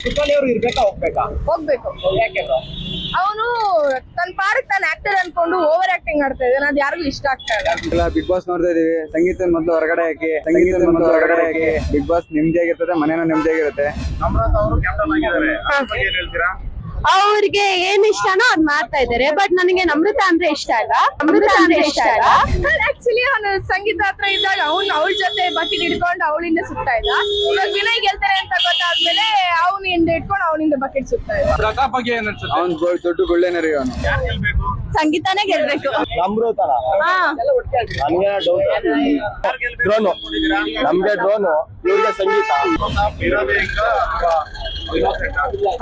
ಕುಶಾಲಿ ಅವರು ಇರ್ಬೇಕಾ ಹೋಗ್ಬೇಕಾ? ಹೋಗ್ಬೇಕು. ಯಾಕೆ bro? ಅವನು ತನ್ನ ಪಾಡಕ್ ತಾನು ಆಕ್ಟರ್ ಅನ್ಕೊಂಡು ಓವರ್ ಆಕ್ಟಿಂಗ್ ಮಾಡ್ತಾ ಇದ್ದಾನೆ, ಅದು ಯಾರಿಗೂ ಇಷ್ಟ ಆಗ್ತಾ ಇಲ್ಲ. ಬಿಗ್ ಬಾಸ್ ನೋಡ್ತಾ ಇದೀವಿ. ಸಂಗೀತ ಮೊದಲು ಹೊರಗಡೆ ಹಾಕಿ, ಬಿಗ್ ಬಾಸ್ ನೆಮ್ಮದಿಯಾಗಿರ್ತದೆ, ಮನೇನೂ ನೆಮ್ಮದಿಯಾಗಿರುತ್ತೆ. ನಮ್ರತ್ ಅವರು ಕ್ಯಾಪ್ಟನ್ ಆಗಿದ್ದಾರೆ, ಅದ್ರ ಬಗ್ಗೆ ಏನ್ ಹೇಳ್ತೀರಾ? ಅವ್ರಿಗೆ ಏನ್ ಇಷ್ಟನೋ ಅದ್ ಮಾಡ್ತಾ ಇದಾರೆ. ಬಟ್ ನನಗೆ ನಮ್ರತ ಅಂದ್ರೆ ಇಷ್ಟ ಇಲ್ಲ. ಆಕ್ಚುಲಿ ಅವನು ಸಂಗೀತ ಹತ್ರ ಇದ್ದಾಗ ಅವಳ ಜೊತೆ ಬಕೆಟ್ ಹಿಡ್ಕೊಂಡು ಅವಳಿಂದ ಸುತ್ತಾ ಇದ್ದ. ಇವಾಗ ವಿನಯ್ ಗೆಲ್ತಾರೆ ಅಂತ ಗೊತ್ತಾದ್ಮೇಲೆ ಅವನಿಂದ ಇಟ್ಕೊಂಡು ಅವನಿಂದ ಬಕೆಟ್ ಸುತ್ತಾ ಇದ್ದ. ಪ್ರತಾಪ್ ಬಗ್ಗೆ ಏನ್ ಅನ್ಸುತ್ತೆ? ಅವ್ನ್ ದೊಡ್ಡ ಗುಳ್ಳೆನರಿ ಅವನು. ಯಾರು ಗೆಲ್ಬೇಕು? ಸಂಗೀತನೇ ಗೆಲ್ಬೇಕು. ನಮ್ರತನ ಹಾ, ನಮ್ಗೆ ಡ್ರೋನು, ನಮ್ಗೆ ಡ್ರೋನು, ಇವ್ರಿಗೆ ಸಂಗೀತ.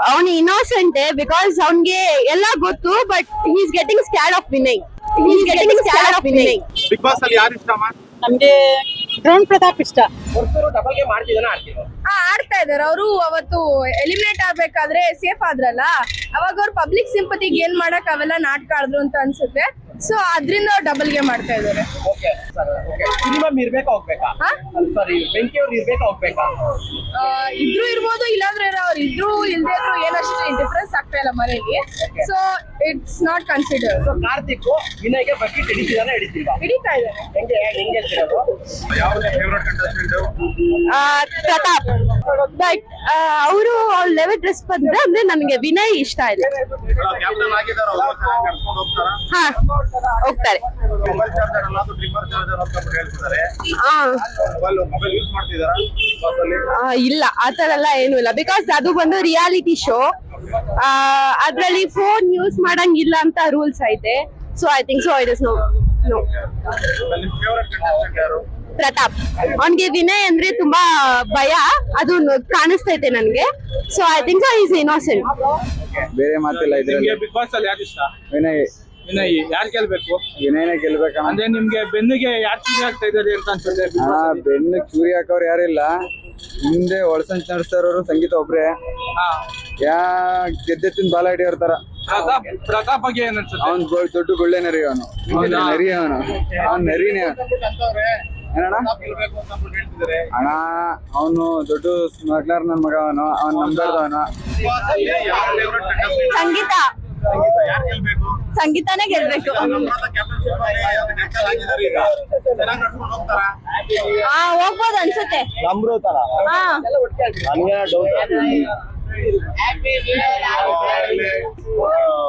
ಅವನು ಇನ್ನೋಸೆಂಟ್ ಬಿಕಾಸ್ ಅವನ್ಗೆ ಎಲ್ಲ ಗೊತ್ತು. But is getting scared of Vinay. Bigg Boss ಅಲ್ಲಿ ಯಾರು ಇಷ್ಟಮ್ಮ? ನಮ್ಗೆ ಡ್ರೋನ್ ಪ್ರತಾಪ್ ಇಷ್ಟ. ಹೊರತರು ಡಬಲ್ ಗೇಮ್ ಆಡ್ತಿದಾನ ಆಡ್ತಿಲ್ಲ? ಆಡ್ತಾ ಇದಾರೆ. ಅವರು ಅವತ್ತು ಎಲಿಮಿನೇಟ್ ಆಗ್ಬೇಕಾದ್ರೆ ಸೇಫ್ ಆದ್ರಲ್ಲ, ಅವಾಗ ಅವ್ರು ಪಬ್ಲಿಕ್ ಸಿಂಪತಿಗೆ ಏನ್ ಮಾಡಕ್ ಅವೆಲ್ಲ ನಾಟಕ ಆಡಿದ್ರು ಅಂತ ಅನ್ಸುತ್ತೆ. ಸೊ ಅದ್ರಿಂದ ಅವ್ರು ಡಬಲ್ ಗೇಮ್ ಮಾಡ್ತಾ ಇದಾರೆ. Okay sir, okay. ಸಿನಿಮಾ ಇರ್ಬೇಕಾ ಹೋಗ್ಬೇಕಾ? ಸಾರಿ, ಬೆಂಕಿ ಅವ್ರು ಇರ್ಬೇಕಾ ಹೋಗ್ಬೇಕಾ? ಇದ್ರು ಇರ್ಬೋದು, ಇಲ್ಲಾಂದ್ರೆ ಅವ್ರು ಇದ್ರು ಇಲ್ದೇ ಇದ್ರು ಏನಷ್ಟು ಡಿಫ್ರೆನ್ಸ್ ಆಗ್ತಾ ಇಲ್ಲ ಮನೆಯಲ್ಲಿ. So it's not consider. So Karthik ವಿನಯ್ಗೆ ಬಕೆಟ್ ಹಿಡಿತಿದಾನೆ ಹಿಡಿತಿಲ್ವಾ? ಹಿಡಿತಾ ಇದ್ದಾರೆ. ಹೆಂಗೆ ಹೇಳ್ತಿರೋದು? ಯಾವ್ದು ಫೇವರೇಟ್ ಕಂಟೆಸ್ಟೆಂಟ್? ಪ್ರತಾಪ್. ಬಟ್ ಅವರು ಅವ್ರ ಲೆವೆಲ್ ಡ್ರೆಸ್ ಬಂದ್ರೆ ಅಂದ್ರೆ ನನಗೆ ವಿನಯ್ ಇಷ್ಟ ಇದೆ. ಕ್ಯಾಪ್ಟನ್ ಆಗಿದಾರ, ಕರ್ಕೊಂಡು ಹೋಗ್ತಾರಾ? ಹಾ, ಹೋಗ್ತಾರೆ. ಮೊಬೈಲ್ ಚಾರ್ಜರ್ ಅಲ್ಲ, ಅದು ಟ್ರಿಮ್ಮರ್ ಚಾರ್ಜರ್ ಅಂತ ಹೇಳ್ತಿದ್ದಾರೆ. ಮೊಬೈಲ್ ಯೂಸ್ ಮಾಡ್ತಿದಾರಾ ಬಿಗ್ ಬಾಸ್ ಅಲ್ಲಿ? ಇಲ್ಲ, ಆತರ ಎಲ್ಲ ಏನು ಇಲ್ಲ. ಬಿಕಾಸ್ ಅದು ಬಂದು ರಿಯಾಲಿಟಿ ಶೋ. ಅದ್ರಲ್ಲಿ ಫೋನ್ ಯೂಸ್ ಮಾಡಂಗಿಲ್ಲ ಅಂತ ರೂಲ್ಸ್ ಐತೆ. So I think so it is no. ನಿಮ್ಮ ಫೇವರೇಟ್ ಕಂಟೆಸ್ಟೆಂಟ್ ಯಾರು? ಪ್ರತಾಪ್. ಅವನ್ಗೆ ವಿನಯ್ ಅಂದ್ರೆ ತುಂಬಾ ಭಯ, ಅದು ಕಾಣಿಸ್ತೈತೆ ನನ್ಗೆ. So I think so is innocent. ಬೇರೆ ಮಾತಿಲ್ಲ ಇದ್ರಲ್ಲಿ. ಬಿಗ್ ಬಾಸ್ ಅಲ್ಲಿ ಯಾರು ಇಷ್ಟ? ವಿನಯ್ ಯಾರು ಗೆಲ್ಬೇಕು? ವಿನಯನೇ ಗೆಲ್ಬೇಕಣ್ಣ. ಅಂದ್ರೆ ನಿಮ್ಗೆ ಬೆನ್ನಿಗೆ ಯಾರು ಚೂರಿ ಆಗ್ತಾ ಇದ್ದಾರೆ ಅಂತ ಅನ್ಸುತ್ತೆ? ಬೆನ್ನು ಚೂರಿ ಹಾಕೋರು ಯಾರಿಲ್ಲ. ಹಿಂದೆ ಒಳಸಂಚ್ ನಡೆಸ್ತಾರವ್ರು ಸಂಗೀತ ಒಬ್ರೆ. ಗೆದ್ದೆತ್ತಿನ ಬಾಲ ಹಿಡಿಯೋರ್ ತರ. ಪ್ರತಾಪ್ ಬಗ್ಗೆ ಏನ್ ಅನ್ಸುತ್ತೆ? ಅವ್ನ್ ದೊಡ್ಡ ಗುಳ್ಳೆನರಿ ಅವನು. ಅವ್ನ್ ನರಿನೇ ಏನಣ್ಣ? ಅಣ್ಣ ಅವನು ದೊಡ್ಡ ಸ್ಮಗ್ಲರ್ ನನ್ ಮಗ. ಅವ್ನ್ ನಂಬರ್ದವನು. ಸಂಗೀತ. ಸಂಗೀತನೇ ಗೆಲ್ಬೇಕು. ಹೋಗ್ಬೋದು ಅನ್ಸುತ್ತೆ. ನಮ್ರತನ ಹಾ, ನಮ್ಗೆ ಡೌಟ್.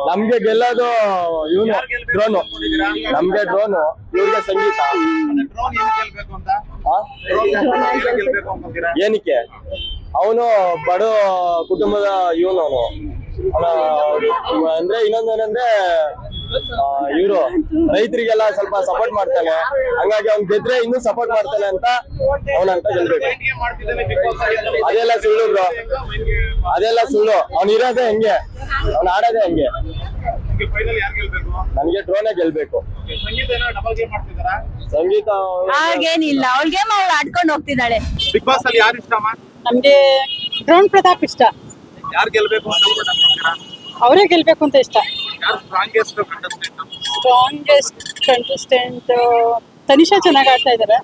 ನಮ್ಗೆ ಗೆಲ್ಲೋದು ಇವನು ಡ್ರೋನು, ನಮ್ಗೆ ಡ್ರೋನು, ಇವ್ರಿಗೆ ಸಂಗೀತ. ಏನಕ್ಕೆ? ಅವನು ಬಡ ಕುಟುಂಬದ ಇವನು. ಅವನು ಅಂದ್ರೆ ಇನ್ನೊಂದೇನಂದ್ರೆ ಇವರು ರೈತರಿಗೆಲ್ಲ ಸ್ವಲ್ಪ ಸಪೋರ್ಟ್ ಮಾಡ್ತಾನೆ. ಹಂಗಾಗಿ ಅವ್ನ್ ಗೆದ್ರೆ ಇನ್ನೂ ಸಪೋರ್ಟ್ ಮಾಡ್ತಾನೆ ಅಂತ ಅವನಂತ ಗೆಲ್ಬೇಕು. ಅದೆಲ್ಲ ಸುಳ್ಳು ಬ್ರೋ, ಅದೆಲ್ಲ ಸುಳ್ಳು. ಅವ್ನ್ ಇರೋದೇ ಹೆಂಗೆ, ಅವ್ನ್ ಆಡೋದೇ ಹೆಂಗೆ. ನನ್ಗೆ ಡ್ರೋನೇ ಗೆಲ್ಬೇಕು. ಸಂಗೀತ ಹಾಗೇನಿಲ್ಲ, ಅವಳ ಗೇಮ್ ಅವಳು ಆಡ್ಕೊಂಡು ಹೋಗ್ತಿದ್ದಾಳೆ. ಬಿಗ್ ಬಾಸ್ ಅಲ್ಲಿ ಯಾರು ಇಷ್ಟಮ್ಮ? ನಮ್ಗೆ ಡ್ರೋನ್ ಪ್ರತಾಪ್ ಇಷ್ಟ. ಯಾರು ಗೆಲ್ಬೇಕು ಅಂತ ಅನ್ಕೊಂಡ್ರಾ? ಅವರೇ ಗೆಲ್ಬೇಕು ಅಂತ ಇಷ್ಟ. ಯಾರು strongest contestant? Strongest contestant Tanisha ಚೆನ್ನಾಗಿ ಆಡ್ತಾ ಇದಾರೆ,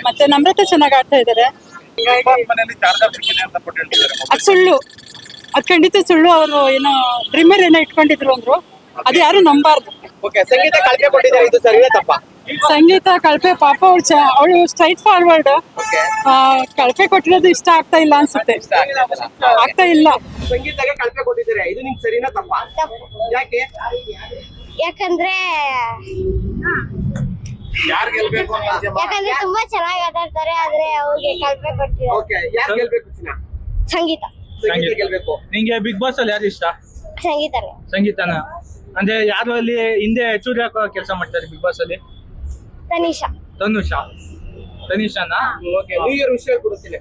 ಮತ್ತೆ ನಮ್ರತ ಚೆನ್ನಾಗಿ ಆಡ್ತಾ ಇದಾರೆ. ಬಿಗ್ ಬಾಸ್ ಮನೆಯಲ್ಲಿ ಚಾರ್ಜರ್ ಸಿಕ್ಕಿದೆ ಅಂತ ಕೊಟ್ಟು ಹೇಳ್ತಿದ್ದಾರೆ. ಅದ್ ಸುಳ್ಳು, ಅದ್ ಖಂಡಿತ ಸುಳ್ಳು. ಅವರು ಏನೋ ಡ್ರಿಮ್ಮರ್ ಏನೋ ಇಟ್ಕೊಂಡಿದ್ರು ಅಂದ್ರು, ಅದು ಯಾರು ನಂಬಾರ್ದು. ಓಕೆ, ಸಂಗೀತ ಕಳಪೆ ಕೊಟ್ಟಿದ್ದಾರೆ, ಇದು ಸರಿಯೇ ತಪ್ಪಾ? ಸಂಗೀತ ಕಳಪೆ ಪಾಪ. ಅವಳು ಸ್ಟ್ರೈಟ್ ಫಾರ್ವರ್ಡ್. ಕಳಪೆ ಕೊಟ್ಟಿರೋದು ಇಷ್ಟ ಆಗ್ತಾ ಇಲ್ಲ ಅನ್ಸುತ್ತೆ. ಆಗ್ತಾ ಇಲ್ಲ. ಸಂಗೀತಕ್ಕೆ ಕಳಪೆ ಕೊಟ್ಟಿದ್ದಾರೆ, ಇದು ನಿಮ್ಗೆ ಸರಿನಾ ತಪ್ಪಾ? ಯಾಕೆ? ಯಾಕಂದ್ರೆ ಯಾರು ಗೆಲ್ಬೇಕು ಅಂತ ಅಂತೀಯಮ್ಮ? ಯಾಕಂದ್ರೆ ತುಂಬಾ ಚೆನ್ನಾಗಿ ಆಟಾಡ್ತಾರೆ, ಆದ್ರೆ ಅವ್ರಿಗೆ ಕಲ್ಪೆ ಕೊಡ್ತಿದ್ದಾರೆ. ಓಕೆ, ಯಾರು ಗೆಲ್ಬೇಕು ಚಿನ್ನ? ಸಂಗೀತ. ಸಂಗೀತ ಗೆಲ್ಬೇಕು. ನಿಂಗೆ ಬಿಗ್ ಬಾಸ್ ಅಲ್ಲಿ ಯಾರು ಇಷ್ಟ? ಸಂಗೀತನೇ. ಸಂಗೀತನ ಅಂದ್ರೆ ಯಾರು ಅಲ್ಲಿ ಹಿಂದೆ ಚೂರಿ ಹಾಕೋ ಕೆಲಸ ಮಾಡ್ತಾರೆ ಬಿಗ್ ಬಾಸ್ ಅಲ್ಲಿ? Tanisha. Tanusha. ತನಿಷಾನಾ? Okay, new year ವಿಷಯ ಕೊಡುತ್ತೀನಿ.